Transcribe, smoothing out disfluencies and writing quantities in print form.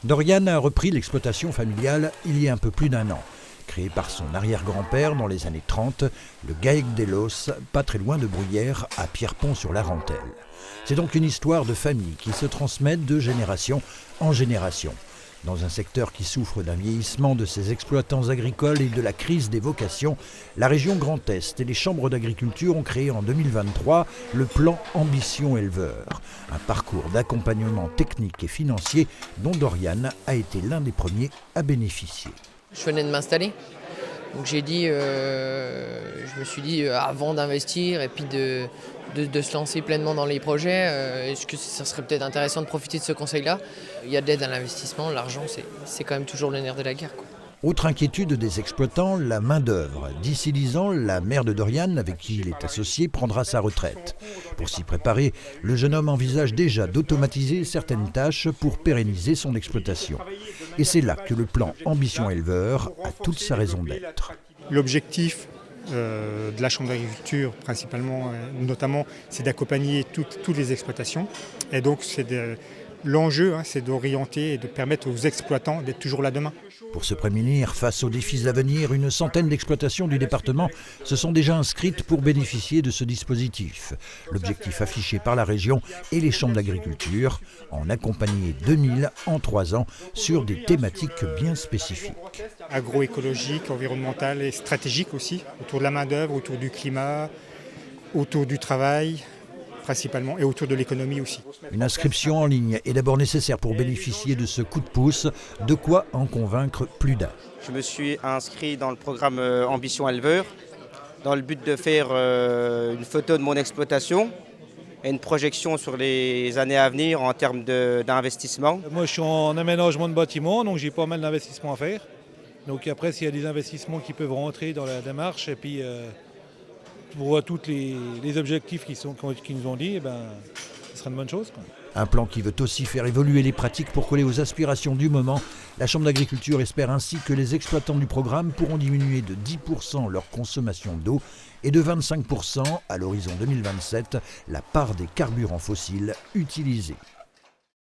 Doriane a repris l'exploitation familiale il y a un peu plus d'1 an. Créé par son arrière-grand-père dans les années 30, le GAEC d'Elos, pas très loin de Bruyères, à Pierrepont-sur-l'Arentèle. C'est donc une histoire de famille qui se transmet de génération en génération. Dans un secteur qui souffre d'un vieillissement de ses exploitants agricoles et de la crise des vocations, la région Grand Est et les chambres d'agriculture ont créé en 2023 le plan Ambition Éleveur, un parcours d'accompagnement technique et financier dont Doriane a été l'un des premiers à bénéficier. Je venais de m'installer, donc je me suis dit avant d'investir et puis de se lancer pleinement dans les projets, est-ce que ça serait peut-être intéressant de profiter de ce conseil-là? Il y a de l'aide à l'investissement, l'argent c'est quand même toujours le nerf de la guerre, quoi. Autre inquiétude des exploitants, la main-d'œuvre. D'ici 10 ans, la mère de Doriane, avec qui il est associé, prendra sa retraite. Pour s'y préparer, le jeune homme envisage déjà d'automatiser certaines tâches pour pérenniser son exploitation. Et c'est là que le plan Ambition Éleveur a toute sa raison d'être. L'objectif de la Chambre d'agriculture, principalement, notamment, c'est d'accompagner toutes les exploitations. Et donc, l'enjeu, c'est d'orienter et de permettre aux exploitants d'être toujours là demain. Pour se prémunir face aux défis à venir, une centaine d'exploitations du département se sont déjà inscrites pour bénéficier de ce dispositif. L'objectif affiché par la région et les chambres d'agriculture, en accompagner 2000 en 3 ans sur des thématiques bien spécifiques. Agroécologique, environnementale et stratégique aussi, autour de la main-d'œuvre, autour du climat, autour du travail, principalement, et autour de l'économie aussi. Une inscription en ligne est d'abord nécessaire pour bénéficier de ce coup de pouce, de quoi en convaincre plus d'un. Je me suis inscrit dans le programme Ambition Éleveur, dans le but de faire une photo de mon exploitation et une projection sur les années à venir en termes d'investissement. Moi je suis en aménagement de bâtiment, donc j'ai pas mal d'investissements à faire. Donc après s'il y a des investissements qui peuvent rentrer dans la démarche et puis pour tous les objectifs qu'ils nous ont dit, ce serait une bonne chose, quoi. Un plan qui veut aussi faire évoluer les pratiques pour coller aux aspirations du moment. La Chambre d'agriculture espère ainsi que les exploitants du programme pourront diminuer de 10% leur consommation d'eau et de 25% à l'horizon 2027 la part des carburants fossiles utilisés.